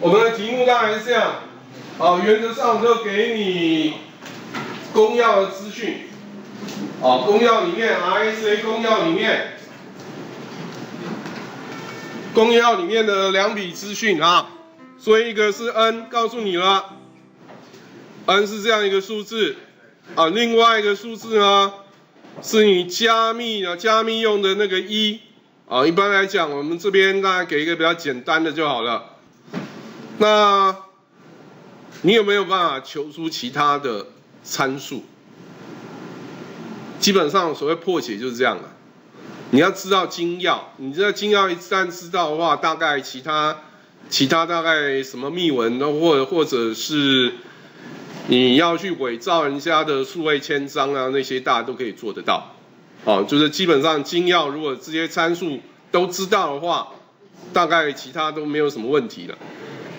我们的题目当然是这样，原则上我就给你公钥的资讯，公钥里面 RSA 公钥里面，公钥里面的2笔资讯啊，所以一个是 n 告诉你了 ，n 是这样一个数字，另外一个数字呢是你加密用的那个1，一般来讲我们这边大概给一个比较简单的就好了。那你有没有办法求出其他的参数？基本上所谓破解就是这样了。你要知道金钥，你这金钥一旦知道的话，大概其他大概什么密文，或者是你要去伪造人家的数位签章啊，那些大家都可以做得到。就是基本上金钥如果这些参数都知道的话，大概其他都没有什么问题了。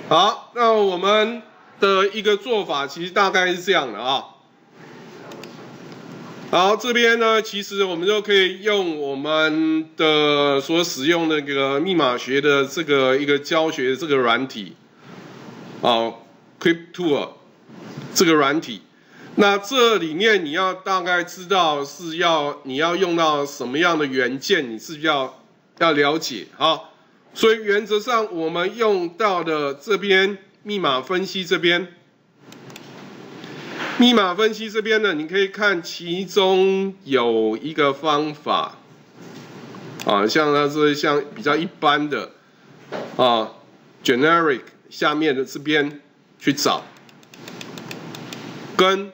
好，那我们的一个做法其实大概是这样的啊。好，这边呢，其实我们就可以用我们的所使用的这个密码学的这个一个教学的这个软体，Cryptool 这个软体。那这里面你要大概知道你要用到什么样的元件，你是要了解好。所以原则上我们用到的这边密码分析这边呢，你可以看其中有一个方法像它是像比较一般的generic 下面的这边去找跟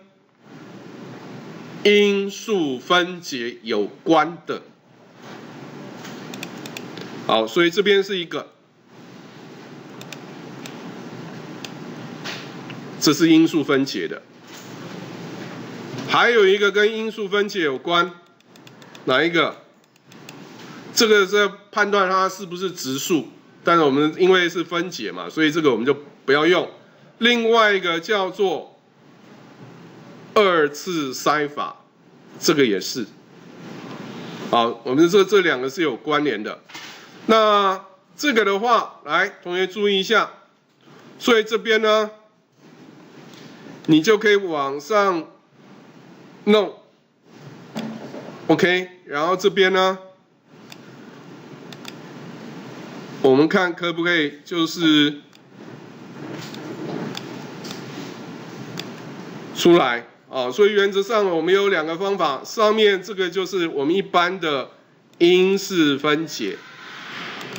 因数分解有关的。好，所以这边是一个，这是因数分解的，还有一个跟因数分解有关，哪一个？这个是判断它是不是质数，但是我们因为是分解嘛，所以这个我们就不要用。另外一个叫做2次筛法，这个也是。好，我们这2个是有关联的。那这个的话，来，同学注意一下，所以这边呢，你就可以往上弄 ，OK， 然后这边呢，我们看可不可以就是出来所以原则上我们有2个方法，上面这个就是我们一般的因式分解。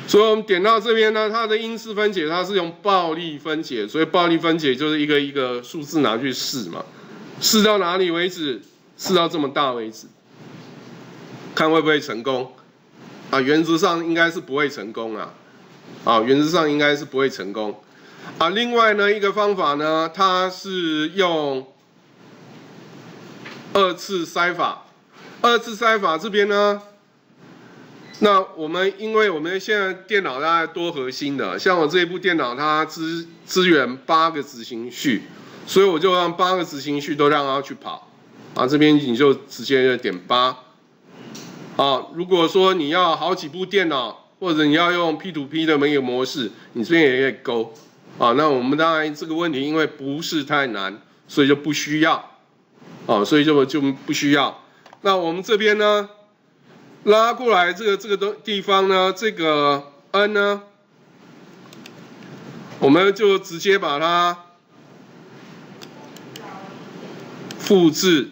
所以我们点到这边呢，它的因式分解它是用暴力分解，所以暴力分解就是一个一个数字拿去试嘛，试到哪里为止？试到这么大为止，看会不会成功原则上应该是不会成功原则上应该是不会成功另外呢，一个方法呢，它是用2次筛法。2次筛法这边呢，那因为我们现在电脑大概多核心的，像我这一部电脑它支援8个执行序，所以我就让8个执行序都让它去跑这边你就直接点8如果说你要好几部电脑，或者你要用 P2P 的一个模式，你这边也可以勾那我们当然这个问题因为不是太难，所以就不需要所以就不需要。那我们这边呢，拉过来这个地方呢，这个 n 呢，我们就直接把它复制，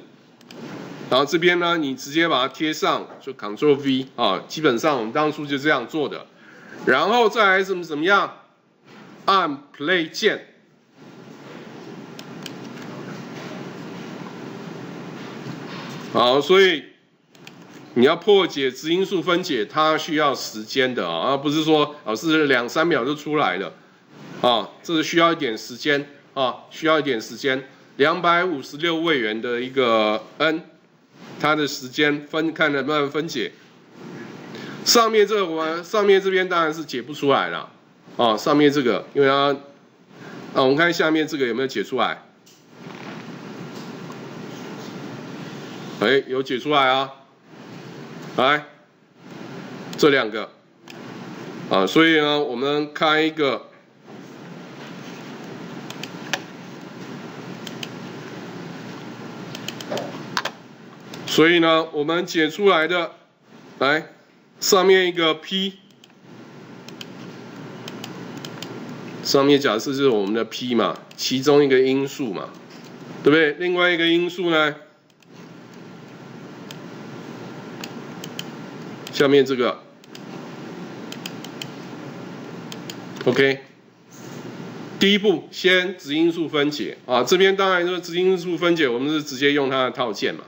然后这边呢，你直接把它贴上，就 Ctrl V 基本上我们当初就这样做的。然后再来怎么样？按 Play 键。好，所以你要破解质因数分解，它需要时间的不是说是2-3秒就出来了这是需要一点时间需要一点时间。256位元的一个 n， 它的时间看能不能分解。上面这边当然是解不出来了上面这个，因为它我们看下面这个有没有解出来？有解出来来，这2个所以呢，我们开一个所以呢，我们解出来的，来上面一个 P， 上面假设是我们的 P 嘛，其中一个因数嘛，对不对？另外一个因数呢，下面这个 ，OK。第一步，先质因数分解啊，这边当然就是质因数分解，我们是直接用它的套件嘛。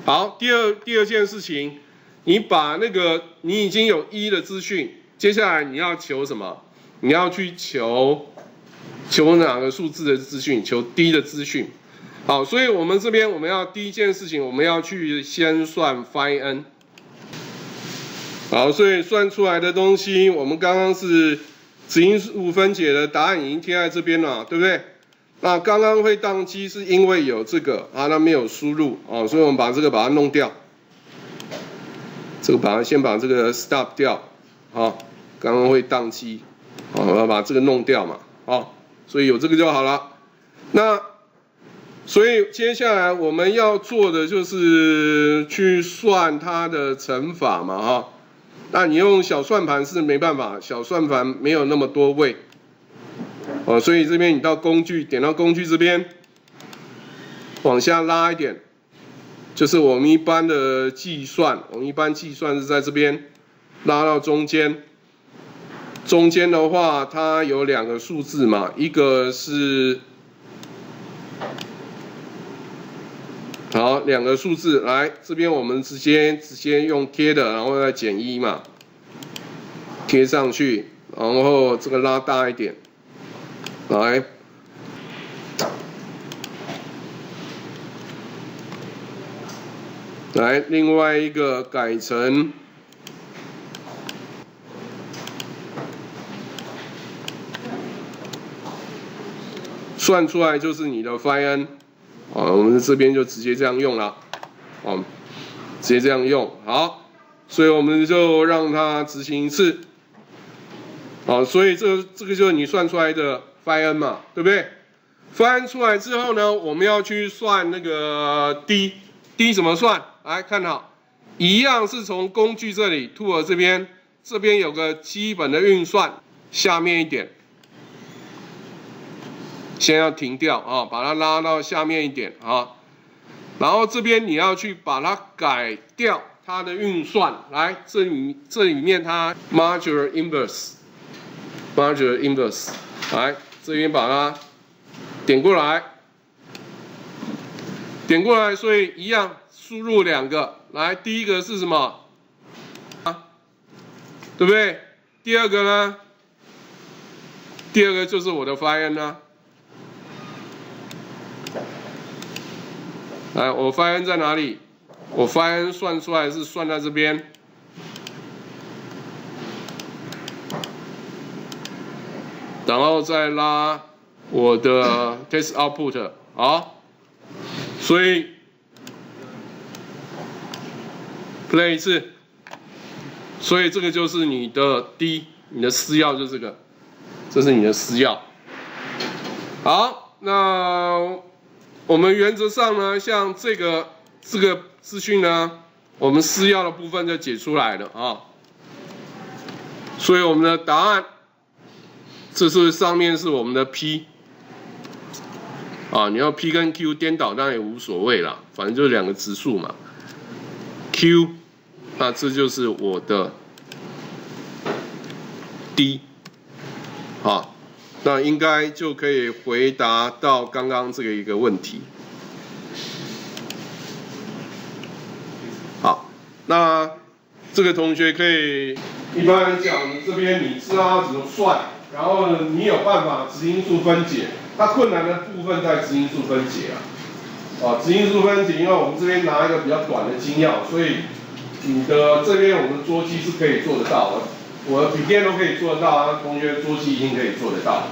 好，第二件事情，你把那个你已经有一的资讯，接下来你要求什么？你要去求哪个数字的资讯？求 D 的资讯。好，所以我们这边我们要第一件事情，我们要去先算 phi n。好，所以算出来的东西，我们刚刚是质因数分解的答案已经贴在这边了，对不对？那刚刚会宕机是因为有这个啊，它没有输入啊，所以我们把这个把它弄掉，这个先把这个 stop 掉，啊，刚刚会宕机，啊，我要把这个弄掉嘛，啊，所以有这个就好了。那所以接下来我们要做的就是去算它的乘法嘛，哈。那你用小算盘是没办法，小算盘没有那么多位。哦，所以这边你到工具，点到工具这边，往下拉一点，就是我们一般的计算，我们一般计算是在这边拉到中间。中间的话，它有两个数字嘛，一个是好两个数字，来这边我们直接用贴的，然后再减一嘛，贴上去，然后这个拉大一点。来，另外一个改成算出来就是你的 phi n， 啊，我们这边就直接这样用了，啊，直接这样用，好，所以我们就让它执行一次，啊，所以这个就是你算出来的 phi n 嘛，对不对 ？phi n 出来之后呢，我们要去算那个 d 怎么算？来看好，一样是从工具这里 tool 这边有个基本的运算，下面一点，先要停掉啊，把它拉到下面一点啊，然后这边你要去把它改掉它的运算，来这里面它 modular inverse， 来这边把它点过来，所以一样输入两个，来第一个是什么？啊，对不对？第二个呢？第二个就是我的 phi n 啊。来，我 phi n 在哪里？我 phi n 算出来是算在这边，然后再拉我的 test output， 好，所以 play 一次，所以这个就是你的 D， 你的私钥就是这个，这是你的私钥。好，那我们原则上呢，像这个资讯呢，我们私钥的部分就解出来了啊。所以我们的答案，这是上面是我们的 P， 啊，你要 P 跟 Q 颠倒当然也无所谓啦，反正就是两个质数嘛。Q， 那这就是我的 D， 啊。那应该就可以回答到刚刚这个一个问题。好，那这个同学可以一般来讲，你这边你知道它怎么算，然后你有办法质因数分解，它困难的部分在质因数分解啊。质因数分解，因为我们这边拿一个比较短的精要，所以你的这边我们的桌机是可以做得到的。我的笔电都可以做得到，同学桌机一定可以做得到。